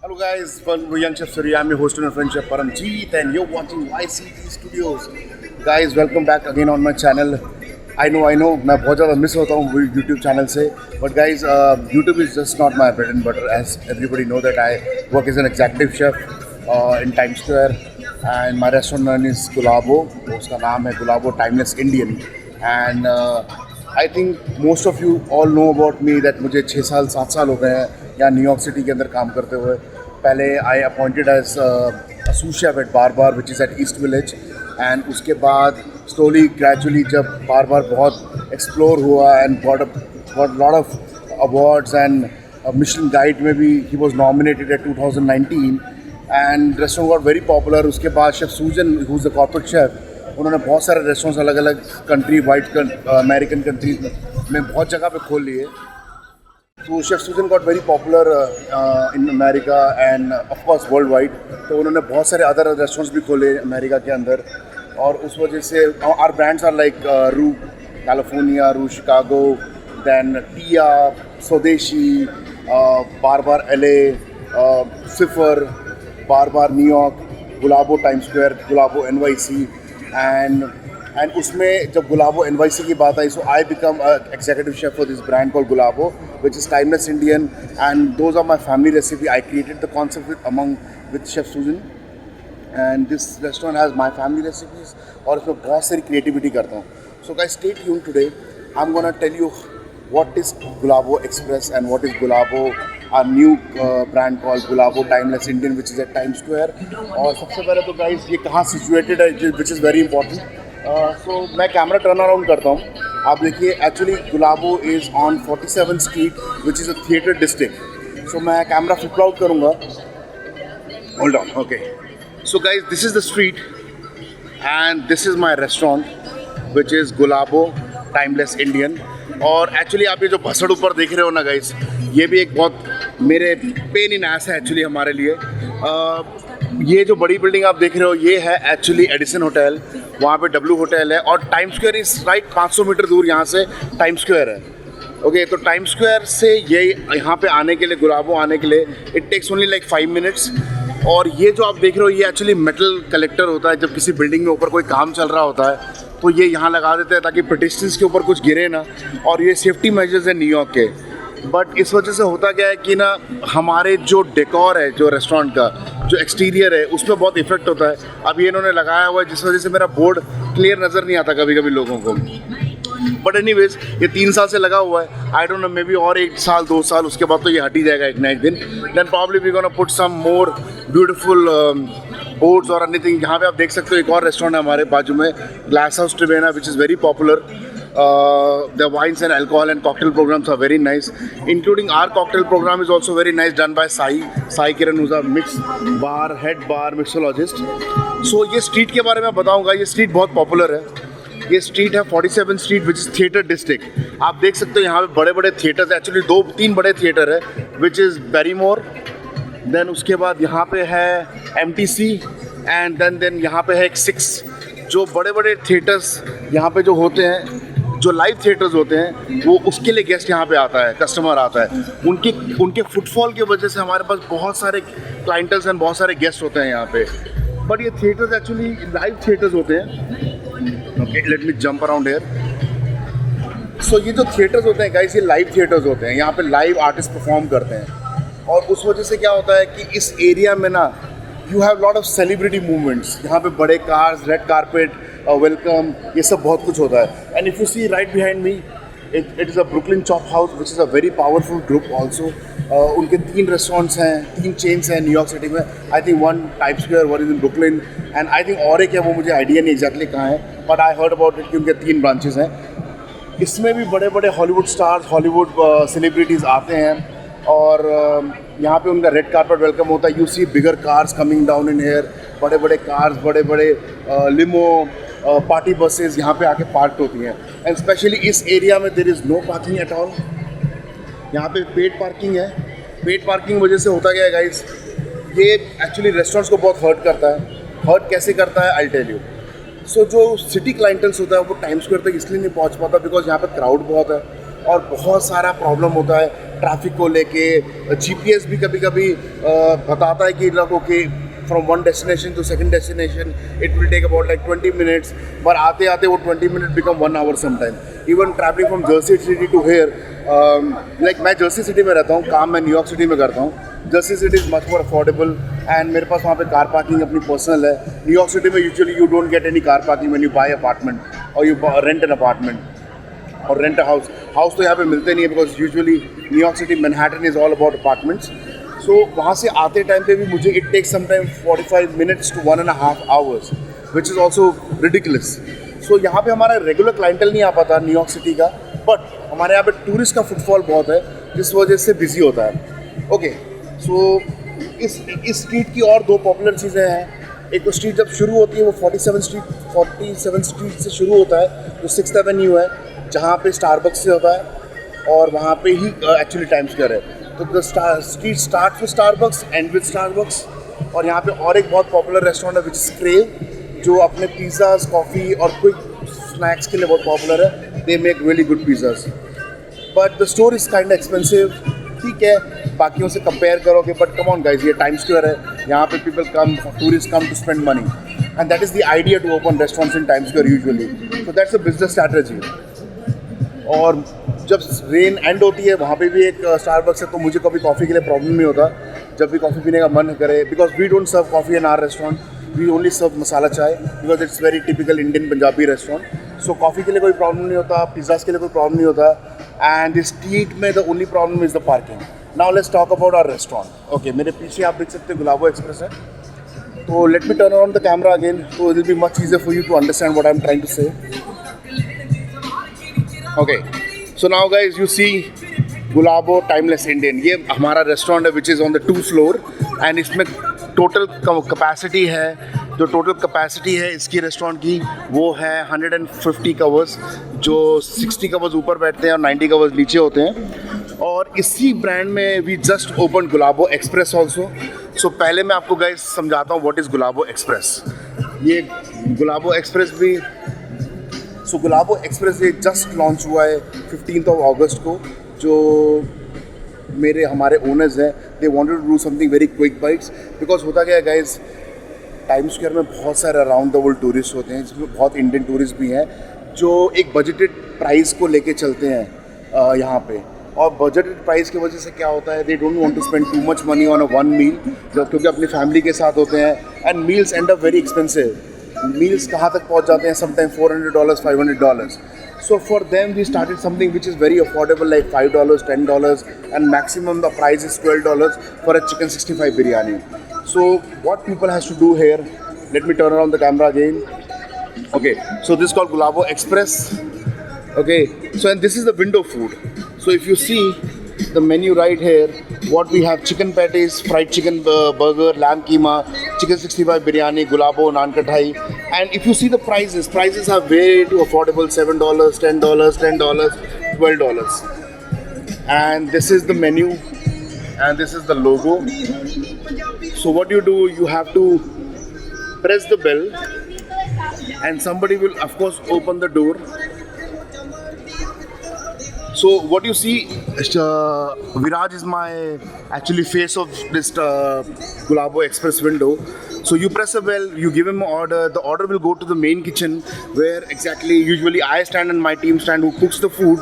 Hello guys, young chef Surya. I'm your host and friend chef Paramjeet and you're watching YCT Studios. Guys, welcome back again on my channel. I know, मैं बहुत ज़्यादा miss होता हूँ YouTube channel से. But guys, YouTube is just not my bread and butter. As everybody know that I work as an executive chef in Times Square and my restaurant name is Gulabo. उसका नाम है Gulabo Timeless Indian. And I think most of you all know about me that मुझे 6 साल 7 साल हो गए हैं यहाँ न्यूयॉर्क सिटी के अंदर काम करते हुए. पहले I appointed as sous chef at Baar Baar which is at East Village and उसके बाद स्लोली ग्रेजुअली जब बार बार बहुत एक्सप्लोर हुआ and got lot of awards and Michelin guide में भी he was nominated at 2019 and restaurant got very popular. उसके बाद chef Susan who is the corporate chef उन्होंने बहुत सारे रेस्टोरेंट्स अलग अलग कंट्री अमेरिकन कंट्रीज में बहुत जगह पे खोल लिए. तो शेफ सूजन got very popular in America end of course world wide. तो उन्होंने बहुत सारे अदर रेस्टोरेंट्स भी खोले अमेरिका के अंदर और उस वजह से our brands are like Rooh California, Rooh Chicago, then Tiya, Swadeshi, Baar Baar LA, Sifar, Baar Baar New York, Gulabo Time Square, Gulabo NYC and उसमें जब गुलाबो NYC की बात आई, so I become executive chef for this brand called Gulabo, which is timeless Indian, and those are my family recipe. I created the concept with Chef Susan, and this restaurant has my family recipes और इसमें बहुत सारी creativity करता हूँ. So guys, stay tuned today. I'm gonna tell you what is Gulabo Express and what is Gulabo, our new brand called Gulabo Timeless Indian, which is at Times Square. और सबसे पहले तो guys ये कहाँ situated है, which is very important. So मैं camera turn around करता हूँ. आप देखिए, actually Gulabo is on 47th street which is a theatre district. So मैं कैमरा फ्लिप आउट करूँगा. Hold on. Okay, so guys, this is the street and this is my restaurant which is Gulabo timeless Indian. और actually आप ये जो भसड़ ऊपर देख रहे हो ना गाइज, ये भी एक बहुत मेरे पेन इन एस है एक्चुअली हमारे लिए. ये जो बड़ी बिल्डिंग आप देख रहे हो ये है एक्चुअली एडिसन होटल. वहाँ पे W होटल है और time square is right 500 meter दूर यहाँ से टाइम स्क्वायर है. ओके, तो टाइम स्क्वायर से ये यहाँ पे आने के लिए, गुलाबो आने के लिए, it takes only like 5 minutes. और ये जो आप देख रहे हो ये एक्चुअली मेटल कलेक्टर होता है. जब किसी बिल्डिंग में ऊपर कोई काम चल रहा होता है तो ये यहाँ लगा देते हैं ताकि पेडिस्ट्रियंस के ऊपर कुछ गिरे ना. और ये सेफ्टी मेजर्स है न्यूयॉर्क के. बट इस वजह से होता क्या है कि ना, हमारे जो डेकोर है, जो रेस्टोरेंट का जो एक्सटीरियर है, उस पर बहुत इफेक्ट होता है. अब ये इन्होंने लगाया हुआ है जिस वजह से मेरा बोर्ड क्लियर नज़र नहीं आता कभी कभी लोगों को. बट एनीवेज ये 3 साल से लगा हुआ है. I don't know, may be और 1 साल 2 साल उसके बाद तो ये हट ही जाएगा एक ना एक दिन. Then probably we gonna put some more beautiful boards और एनीथिंग. यहाँ पे आप देख सकते हो एक और रेस्टोरेंट है हमारे बाजू में, Glass House Tavern, which is very popular. The wines and alcohol and cocktail programs are very nice, including our cocktail program is also very nice, done by Sai Kiran, who's a head bar mixologist. So ये street के बारे में बताऊंगा. ये street बहुत popular है. ये street है 47th street, which is theatre district. आप देख सकते हो यहाँ पे बड़े बड़े theatres है. Actually 2-3 बड़े theatre है, which is Barrymore. Then उसके बाद यहाँ पे है MTC and then यहाँ पे है एक 6. जो बड़े बड़े थिएटर्स यहाँ पे जो होते हैं, जो लाइव थिएटर्स होते हैं, वो उसके लिए गेस्ट यहाँ पे आता है, कस्टमर आता है. उनके फुटफॉल की वजह से हमारे पास बहुत सारे क्लाइंटल्स एंड बहुत सारे गेस्ट होते हैं यहाँ पे. बट ये थिएटर्स एक्चुअली लाइव थिएटर्स होते हैं. Okay, let me jump around here. So ये जो थिएटर्स होते हैं गाइस, ये लाइव थिएटर्स होते हैं. यहाँ पे लाइव आर्टिस्ट परफॉर्म करते हैं और उस वजह से क्या होता है कि इस एरिया में ना you have lot of celebrity movements. यहाँ पे बड़े कार्स, रेड कारपेट, वेलकम, ये सब बहुत कुछ होता है. And if you see right behind me, it is a Brooklyn chop house which is a very powerful group also. उनके 3 रेस्टोरेंट्स हैं, 3 चेन्स हैं न्यूयॉर्क सिटी में. I think 1 time square, 1 is in Brooklyn and I think और एक है, वो मुझे idea नहीं एग्जैक्टली कहाँ है, but I heard about it कि उनके 3 ब्रांचेस हैं. इसमें भी बड़े बड़े हॉलीवुड स्टार्स, हॉलीवुड सेलिब्रिटीज़ आते हैं और यहाँ पे उनका रेड कारपेट वेलकम होता है. You see bigger cars coming down in here. बड़े बड़े कार्स, बड़े बड़े लिमो, पार्टी बसेस यहाँ पे आके पार्क होती हैं. एंड स्पेशली इस एरिया में there is no parking at all. यहाँ पे पेड पार्किंग है. पेड पार्किंग वजह से होता क्या है गाइस, ये एक्चुअली रेस्टोरेंट्स को बहुत हर्ट करता है. हर्ट कैसे करता है, आई टेल यू. सो जो सिटी क्लाइंटल्स होता है वो टाइम स्क्वायर तक इसलिए नहीं पहुँच पाता बिकॉज यहाँ पे क्राउड बहुत है. और बहुत सारा प्रॉब्लम होता है ट्रैफिक को लेके। जीपीएस भी कभी कभी बताता है कि लोगों के from one destination to second destination it will take about like 20 minutes, पर आते आते वो 20 minute become 1 hour sometime. Even travelling from Jersey City to here, like मैं जर्सी सिटी में रहता हूँ, काम मैं न्यूयॉर्क सिटी में करता हूँ। Jersey City is much more affordable and मेरे पास वहाँ पे कार पार्किंग अपनी पर्सनल है। न्यूयॉर्क सिटी में usually you don't get any car parking when you buy apartment और यू रेंट एन अपार्टमेंट और रेंट अ हाउस। हाउस तो यहाँ पे मिलते नहीं है because usually New York City Manhattan is all about apartments. So वहाँ से आते टाइम पे भी मुझे it takes sometime 45 minutes to 1.5 hours which is also ridiculous. So यहाँ पे हमारा रेगुलर क्लाइंटल नहीं आ पाता न्यूयॉर्क सिटी का, बट हमारे यहाँ पे टूरिस्ट का फुटफॉल बहुत है जिस वजह से बिजी होता है। ओके, सो इस स्ट्रीट की और 2 पॉपुलर चीज़ें हैं। एक तो स्ट्रीट जब शुरू होती है वो 47 स्ट्रीट से शुरू होता है, जो 6th एवेन्यू है जहाँ पे स्टारबक्स से होता है और वहाँ पे ही एक्चुअली टाइम स्क्वायर है। तो the street start with Starbucks and with Starbucks. और यहाँ पे और एक बहुत पॉपुलर रेस्टोरेंट है विच इज़ क्रेव, जो अपने पिज़्ज़ाज, कॉफ़ी और क्विक स्नैक्स के लिए बहुत पॉपुलर है। They make really good pizzas, but the store is kind expensive. ठीक है, बाकियों से कंपेयर करोगे, बट कम ऑन गाइज, ये टाइम स्क्वायर है, यहाँ पे people come, tourist come to spend money and that is the idea to open restaurants in time square usually. So that's a business strategy. और जब rain and होती है वहाँ पे भी एक स्टारबक्स है, तो मुझे कभी कॉफ़ी के लिए प्रॉब्लम नहीं होता जब भी कॉफ़ी पीने का मन करे, because we don't serve coffee in our restaurant, we only serve masala chai because it's very typical Indian Punjabi restaurant. So coffee के लिए कोई प्रॉब्लम नहीं होता, पिज़्ज़ास के लिए कोई प्रॉब्लम नहीं होता। एंड दिस स्ट्रीट में the only problem is the parking. Now let's talk about our restaurant. Okay, मेरे पीछे आप देख सकते हो गुलाबो एक्सप्रेस है। तो let me turn around the camera again, तो it will be much easier for you to understand what I am trying to say. Okay, so now guys you see Gulabo timeless Indian, ये हमारा restaurant है which is on the 2th floor and इसमें total capacity है, जो total capacity है इसकी restaurant की वो है 150 कवर्स, जो 60 कवर्स ऊपर बैठते हैं और 90 कवर्स नीचे होते हैं। और इसी ब्रांड में we just open Gulabo Express also. So पहले मैं आपको गाइज समझाता हूँ व्हाट इज़ गुलाबो एक्सप्रेस। ये गुलाबो एक्सप्रेस भी गुलाबो एक्सप्रेस ये जस्ट लॉन्च हुआ है 15th of August को। जो हमारे ओनर्स हैं, they wanted to do something very quick bites, because होता क्या है गाइज, टाइम स्क्वायर में बहुत सारे अराउंड द वर्ल्ड टूरिस्ट होते हैं, जिसमें बहुत इंडियन टूरिस्ट भी हैं जो एक बजटेड प्राइस को लेके चलते हैं यहाँ पे। और बजटेड प्राइस की वजह से क्या होता है, they don't want to spend too much money on a one meal, क्योंकि अपनी फैमिली के साथ होते हैं and meals end up very expensive. Meals कहाँ तक पहुँच जाते हैं, sometime $400, $500. So for them we started something which is very affordable, like $5, $10, and maximum the price is $12 for a chicken 65 biryani. So what people has to do here, let me turn around the camera again. Okay, so this is called Gulabo Express. Okay, so and this is the window food. So if you see the menu right here, what we have: chicken patties, fried chicken burger, lamb keema, chicken 65 biryani, gulabo, naan kathai. And if you see the prices are way too affordable: $7, $10, $10, $12. And this is the menu, and this is the logo. So what you do, you have to press the bell, and somebody will of course open the door. So what you see, Viraj is my actually face of this Gulabo Express window. So you press a bell, you give him an order, the order will go to the main kitchen where exactly usually I stand and my team stand who cooks the food,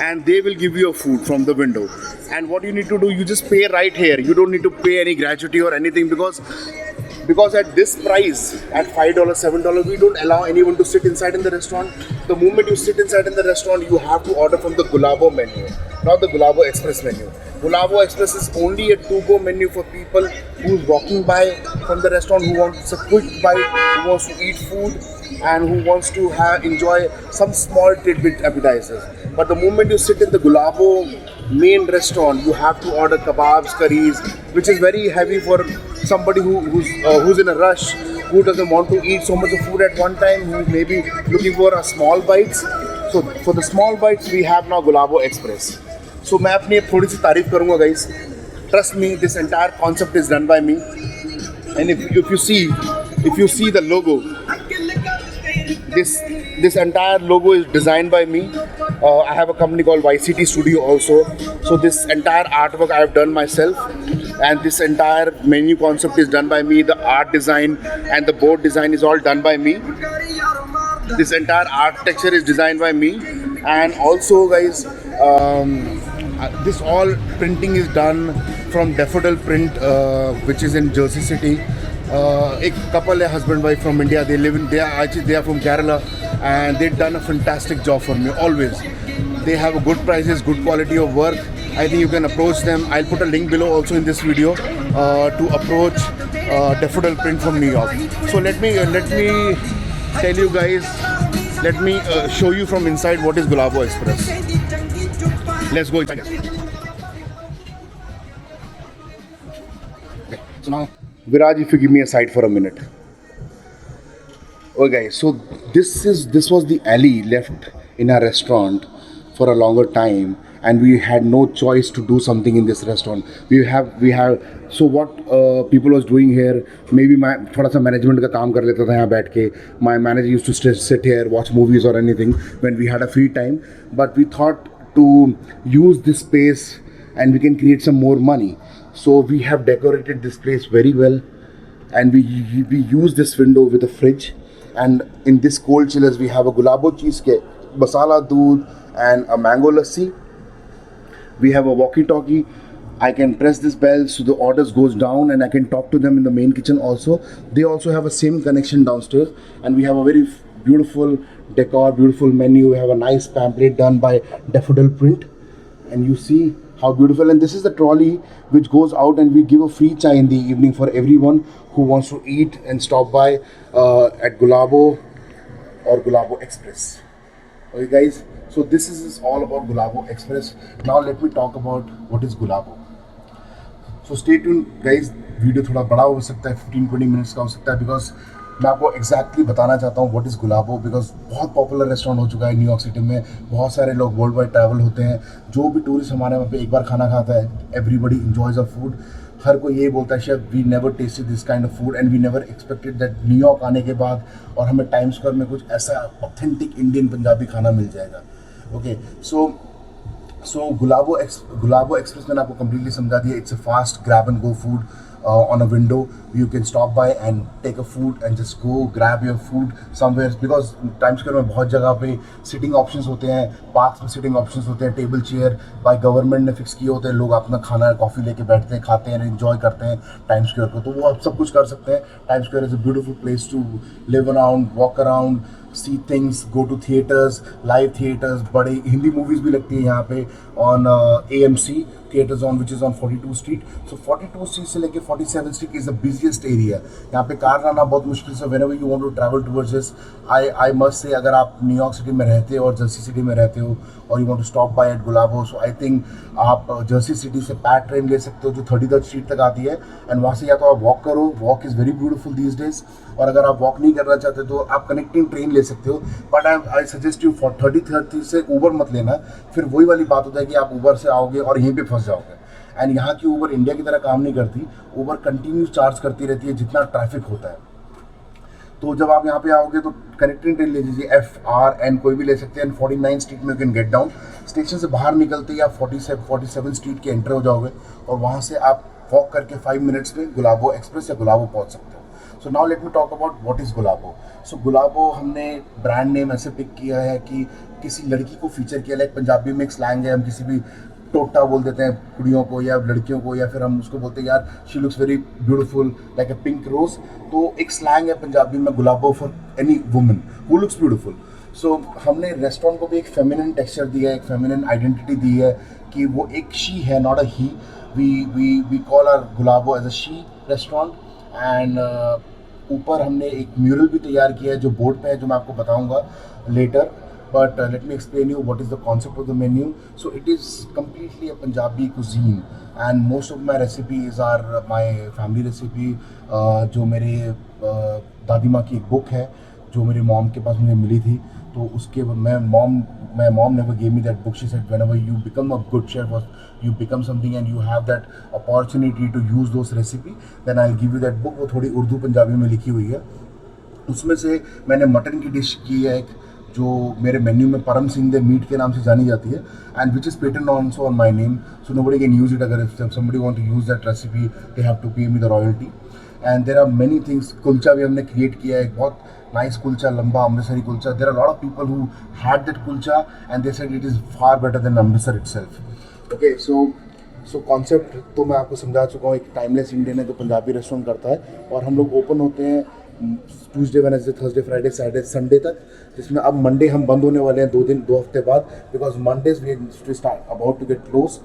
and they will give you a food from the window. And what you need to do, you just pay right here. You don't need to pay any gratuity or anything, because at this price, at $5, $7, we don't allow anyone to sit inside in the restaurant. The moment you sit inside in the restaurant, you have to order from the Gulabo menu, not the Gulabo Express menu. Gulabo Express is only a to-go menu for people who's walking by from the restaurant, who wants a quick bite, who wants to eat food, and who wants to enjoy some small tidbit appetizers. But the moment you sit in the Gulabo main restaurant, you have to order kebabs, curries, which is very heavy for somebody who's in a rush, who doesn't want to eat so much of food at one time, who may be looking for a small bites. So for the small bites, we have now Gulabo Express. So मैं अपनी थोड़ी सी तारीफ करूँगा guys. Trust me, this entire concept is done by me. And if you see the logo, this entire logo is designed by me. I have a company called YCT Studio also. So this entire artwork I have done myself, and this entire menu concept is done by me. The art design and the board design is all done by me. This entire architecture is designed by me, and also guys, this all printing is done from Daffodil Print, which is in Jersey City. A couple, a husband wife from India. They are from Kerala, and they've done a fantastic job for me always. They have a good prices, good quality of work. I think you can approach them. I'll put a link below also in this video to approach Daffodil Print from New York. So let me tell you guys. Let me show you from inside what is Gulabo Express. Let's go inside. Okay, so now, Viraj, if you give me a side for a minute. Okay, guys, so this was the alley left in our restaurant for a longer time, and we had no choice to do something in this restaurant. We have so what people was doing here, maybe मैं थोड़ा सा management का काम कर लेता था यहाँ बैठ के. My manager used to sit here, watch movies or anything when we had a free time. But we thought to use this space and we can create some more money. So we have decorated this place very well, and we use this window with a fridge. And in this cold chillers, we have a Gulabo cheesecake, masala doodh, and a mango lassi. We have a walkie-talkie. I can press this bell so the orders goes down, and I can talk to them in the main kitchen also. They also have a same connection downstairs, and we have a very beautiful decor, beautiful menu. We have a nice pamphlet done by Daffodil Print, and you see how beautiful. And this is the trolley which goes out, and we give a free chai in the evening for everyone who wants to eat and stop by at Gulabo or Gulabo Express. Okay guys, so this is all about Gulabo Express. Now let me talk about what is Gulabo. So stay tuned guys, video थोड़ा बड़ा हो सकता है, 15-20 minutes का हो सकता है, because मैं आपको एग्जैक्टली बताना चाहता हूँ व्हाट इज़ गुलाबो. बिकॉज बहुत पॉपुलर रेस्टोरेंट हो चुका है न्यूयॉर्क सिटी में. बहुत सारे लोग वर्ल्ड वाइड ट्रैवल होते हैं. जो भी टूरिस्ट हमारे वहाँ पे एक बार खाना खाता है, एवरीबडी इंजॉयज अ फूड. हर कोई यही बोलता है chef we never tested this kind of food and we never expected that New York आने के बाद और हमें टाइम स्क्वायर में कुछ ऐसा ऑथेंटिक इंडियन पंजाबी खाना मिल जाएगा. ओके, सो गुलाबो एक्सप्रेस मैंने आपको कम्प्लीटली समझा दिया. It's a fast grab and go food on a window. You can stop by and take a food and just go grab your food somewhere, because Times Square में बहुत जगह पे sitting options होते हैं, parks में sitting options होते हैं, table chair by government ने फिक्स किए होते हैं. लोग अपना खाना कॉफ़ी लेके बैठते हैं, खाते हैं, एंजॉय करते हैं टाइम्स स्क्वायर को. तो वो आप सब कुछ कर सकते हैं. Times square is a beautiful place to live around, walk around, see things, go to theaters, live theaters. बड़े हिंदी मूवीज़ भी लगती है यहाँ पे on AMC theater zone which is on 42 street. So 42 street से लेके 47 street is the busiest area. यहाँ पे कार लाना बहुत मुश्किल से. whenever you want to travel towards this, I must say अगर आप न्यूयॉर्क सिटी में रहते हो और जर्सी सिटी में रहते हो और you want to stop by at Gulabo, so I think आप जर्सी सिटी से पैट ट्रेन ले सकते हो जो 33rd street तक आती है, एंड वहाँ से या तो आप वॉक करो. Walk is very beautiful these days. और अगर आप वॉक नहीं करना चाहते तो आप कनेक्टिंग ट्रेन ले सकते हो. But I suggest you for 33rd से ऊबर मत लेना. फिर वही वाली बात होता है कि आप ऊबर से आओगे और यहीं पे फंस जाओगे. एंड यहाँ की ऊबर इंडिया की तरह काम नहीं करती. ऊबर कंटिन्यूस चार्ज करती रहती है जितना ट्रैफिक होता है. तो जब आप यहाँ पे आओगे तो कनेक्टिंग ट्रेन ले लीजिए, FRN कोई भी ले सकते हैं. 49 स्ट्रीट में you can get down. Station से बाहर निकलते ही आप 47 स्ट्रीट के एंटर हो जाओगे और वहाँ से आप वॉक करके 5 मिनट्स में गुलाबो एक्सप्रेस या गुलाबो पहुँच सकते हो. So now let me talk about what is Gulabo. So Gulabo हमने ब्रांड नेम ऐसे पिक किया है कि किसी लड़की को फीचर किया. लाइक पंजाबी में एक स्लैंग है, हम किसी भी टोटा बोल देते हैं कुड़ियों को या लड़कियों को, या फिर हम उसको बोलते हैं यार she looks very beautiful like a pink rose. तो एक स्लैंग है पंजाबी में gulabo for any woman who looks beautiful. So हमने रेस्टोरेंट को भी एक फेमिनिन टेक्सचर दिया है, एक फेमिनिन आइडेंटिटी दी है कि वो एक शी है, not a he. We call our Gulabo as a she restaurant. एंड ऊपर हमने एक म्यूरल भी तैयार किया है जो बोर्ड पे है, जो मैं आपको बताऊंगा letter. But let me explain you what is the concept of the menu. So it is completely a Punjabi cuisine, and most of my recipes are my family recipe. जो मेरे दादी माँ की एक बुक है जो मेरी मॉम के पास मुझे मिली थी. तो उसके my mom never gave me that book. She said whenever you become a good chef or you become something and you have that opportunity to use those recipe, then I'll give you that book. वो थोड़ी उर्दू पंजाबी में लिखी हुई है. उसमें से मैंने mutton की डिश की है एक, जो मेरे मेन्यू में परम सिंह दे मीट के नाम से जानी जाती है, and which is patent also on my name, so nobody can use it. अगर if somebody want to use that recipe they have to pay me the royalty. And there are many things. Kulcha भी हमने create किया है, एक बहुत nice kulcha, लंबा Amritsari kulcha. There are lot of people who had that kulcha and they said it is far better than Amritsar itself. Okay, so concept तो मैं आपको समझा चुका हूँ. एक टाइमलेस इंडियन है जो पंजाबी रेस्टोरेंट करता है, और हम लोग ओपन होते हैं Tuesday, Wednesday, Thursday, Friday, Saturday, Sunday तक. जिसमें अब मंडे हम बंद होने वाले हैं 2 हफ्ते बाद, because Mondays we start about to get close.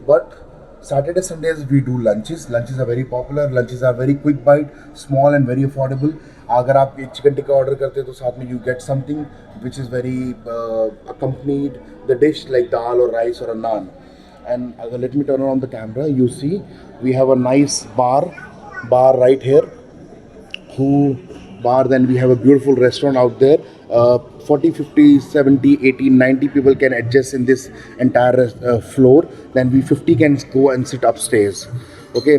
But Saturday, Sundays we do lunches. Lunches are very popular. Lunches are very quick bite, small and very affordable. अगर आप चिकन टिक्का ऑर्डर करते हैं तो साथ में you get something which is very accompanied the dish like dal or rice or a naan. And let me turn on the camera. You see we have a nice bar right here. Then we have a beautiful restaurant out there. 40, 50, 70, 80, 90 people can adjust in this entire floor. Then we 50 can go and sit upstairs. Okay,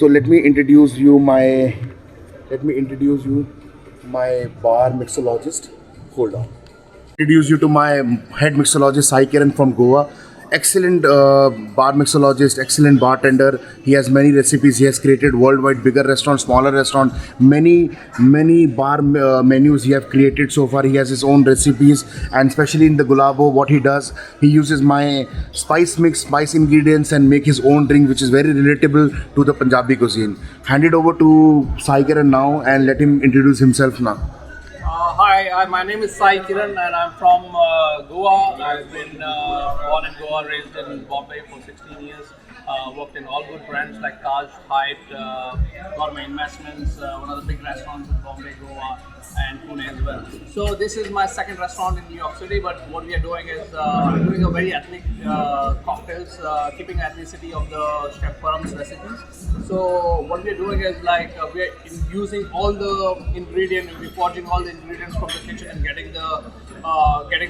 so let me introduce you my bar mixologist. Hold on. Introduce you to my head mixologist Sai Kiran from Goa. Excellent bar mixologist, excellent bartender. He has many recipes. He has created worldwide, bigger restaurant, smaller restaurant, many bar menus he have created so far. He has his own recipes, and especially in the gulabo, what he does, he uses my spice ingredients and make his own drink, which is very relatable to the Punjabi cuisine. Hand it over to Sai Kiran now and let him introduce himself now. Hi, my name is Sai Kiran and I'm from Goa. I've been born in Goa, raised in Bombay for 16 years. Worked in all good brands like Taj, Hyatt, Gourmet Investments, one of the big restaurants in Bombay, Goa and Pune as well. So this is my second restaurant in New York City, but what we are doing is doing a very ethnic cocktails, keeping ethnicity of the Chef Param's recipes. So what we are doing is like we are using all the ingredients, we're forging all the ingredients from the kitchen and getting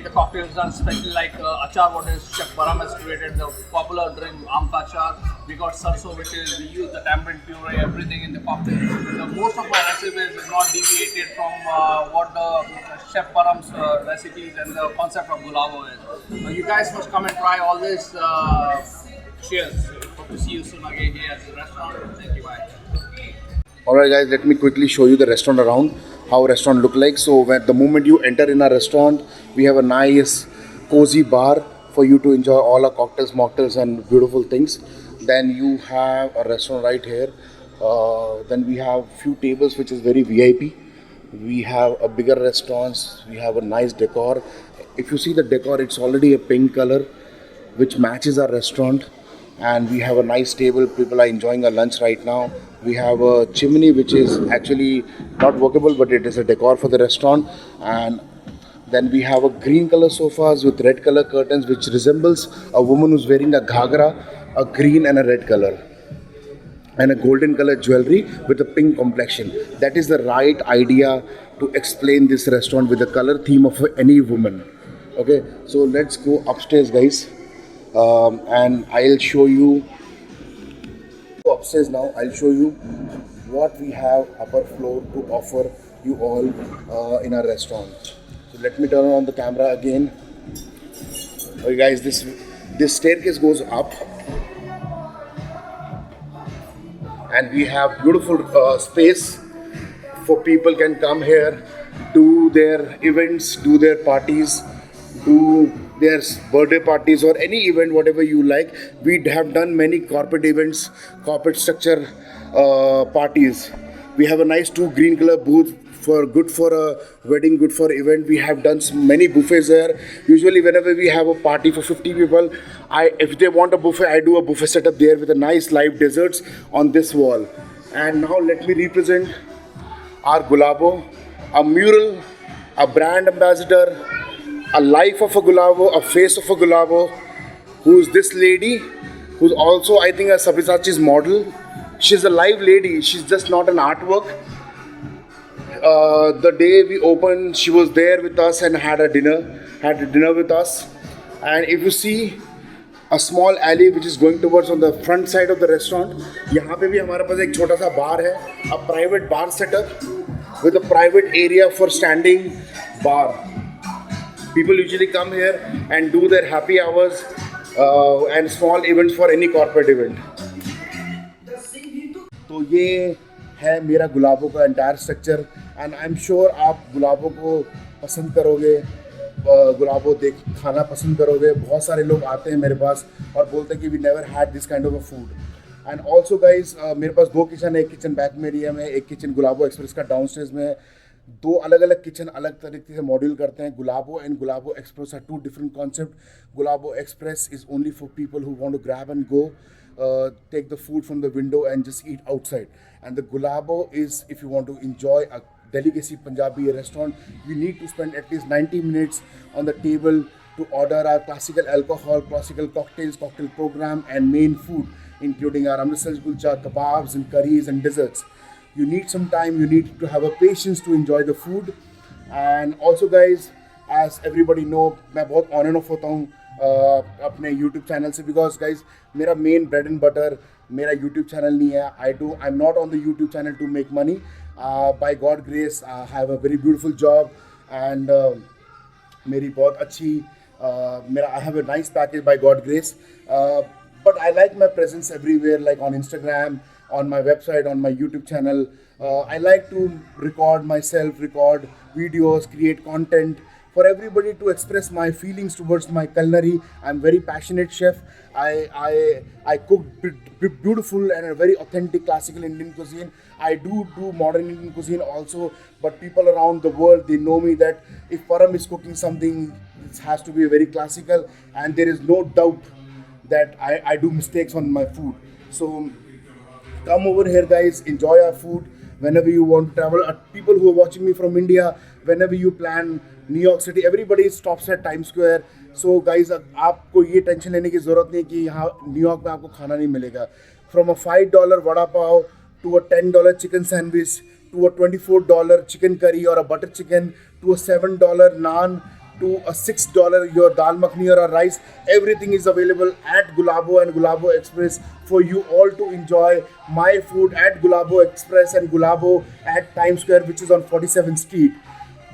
the cocktails done, especially like achar, what is Chef Param has created, the popular drink Aam Ka Achar. We got sarso, which is we use the tamarind puree, everything in the cocktail. Most of my recipes is not deviated from what the Chef Param's recipes and the concept of gulabo is. You guys must come and try all this. Cheers. Hope to see you soon again here at the restaurant. Thank you. Bye. Alright guys, let me quickly show you the restaurant around, how restaurant look like. So when the moment you enter in our restaurant, we have a nice cozy bar for you to enjoy all our cocktails, mocktails and beautiful things. Then you have a restaurant right here. Then we have few tables which is very VIP. We have a bigger restaurants. We have a nice decor. If you see the decor, it's already a pink color which matches our restaurant. And we have a nice table. People are enjoying our lunch right now. We have a chimney which is actually not workable, but it is a decor for the restaurant. And then we have a green color sofas with red color curtains which resembles a woman who's wearing a ghagra, a green and a red color, and a golden color jewelry with a pink complexion. That is the right idea to explain this restaurant with the color theme of any woman. Okay, so let's go upstairs guys, and I'll show you. Go upstairs now. I'll show you what we have upper floor to offer you all in our restaurant. So let me turn on the camera again. Okay guys, this staircase goes up, and we have beautiful space for people can come here, do their events, do their parties, do their birthday parties or any event, whatever you like. We have done many corporate events, corporate structure parties. We have a nice 2 green color booth for good for a wedding, good for event. We have done many buffets there. Usually whenever we have a party for 50 people, if they want a buffet, I do a buffet setup there with a nice live desserts on this wall. And now let me represent our Gulabo, a mural, a brand ambassador, a life of a Gulabo, a face of a Gulabo, who's this lady, who's also I think a Sabyasachi's model. She's a live lady, she's just not an artwork. The day we opened, she was there with us and had a dinner with us. And if you see a small alley which is going towards on the front side of the restaurant, यहाँ पे भी हमारे पास एक छोटा सा bar है, a private bar setup with a private area for standing bar. People usually come here and do their happy hours and small events for any corporate event. तो ये है मेरा गुलाबों का entire structure and I am sure आप गुलाबों को पसंद करोगे, गुलाबों देख खाना पसंद करोगे. बहुत सारे लोग आते हैं मेरे पास और बोलते हैं कि we never had this kind of a food. And also guys मेरे पास 2 किचन है, एक किचन बैक में एरिया में, एक किचन गुलाबो एक्सप्रेस का डाउनस्टेयर्स में है. 2 अलग अलग किचन अलग तरीके से मॉड्यूल करते हैं. Gulabo and Gulabo Express are 2 different concept. Gulabo Express is only for people who want to grab and go, take the food from the window and just eat outside. And the Gulabo is if you want to enjoy a delicacy Punjabi restaurant, you need to spend at least 90 minutes on the table to order our classical alcohol, classical cocktails, cocktail program and main food including our Amritsar kulcha, kebabs and curries and desserts. You need some time, you need to have a patience to enjoy the food. And also guys, as everybody know, मैं बहुत on end of होता हूँ अपने YouTube channel से, because guys मेरा main bread and butter मेरा YouTube channel नहीं है. I am not on the YouTube channel to make money. By God grace I have a very beautiful job and मेरी बहुत अच्छी मेरा I have a nice package by God grace. But I like my presence everywhere, like on Instagram, on my website, on my YouTube channel. I like to record myself, record videos, create content for everybody to express my feelings towards my culinary. I'm very passionate chef. I cook beautiful and a very authentic classical Indian cuisine. I do modern Indian cuisine also, but people around the world, they know me that if Param is cooking something, it has to be very classical, and there is no doubt that I do mistakes on my food. So come over here guys, enjoy our food whenever you want to travel. People who are watching me from India, whenever you plan New York City, everybody stops at Times Square. So guys, आपको ये tension लेने की ज़रूरत नहीं कि यहाँ New York में आपको खाना नहीं मिलेगा. From a $5 vada pav to a $10 chicken sandwich to a $24 chicken curry or a butter chicken to a $7 naan to a $6 your dal makhni or a rice, everything is available at Gulabo and Gulabo Express for you all to enjoy my food at Gulabo Express and Gulabo at Times Square, which is on 47th Street.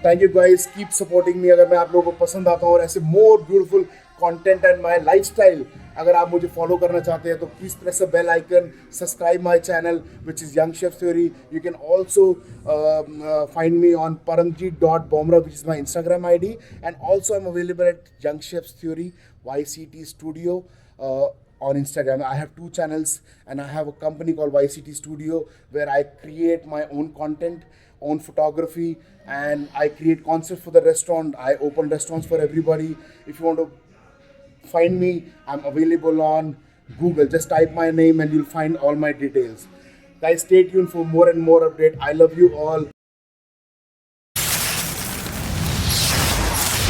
Thank you guys, keep supporting me. अगर मैं आप लोगों को पसंद आता हूँ और ऐसे more beautiful content and my lifestyle, अगर आप मुझे फॉलो करना चाहते हैं तो please press a bell icon, subscribe my channel which is young chef theory. You can also find me on paramjeet.bomra which is my Instagram ID, and also I'm available at Young Chefs Theory YCT Studio on Instagram. I have 2 channels and I have a company called YCT Studio where I create my own content, own photography, and I create concepts for the restaurant. I open restaurants for everybody. If you want to find me, I'm available on Google. Just type my name and you'll find all my details. Guys, stay tuned for more and more update. I love you all.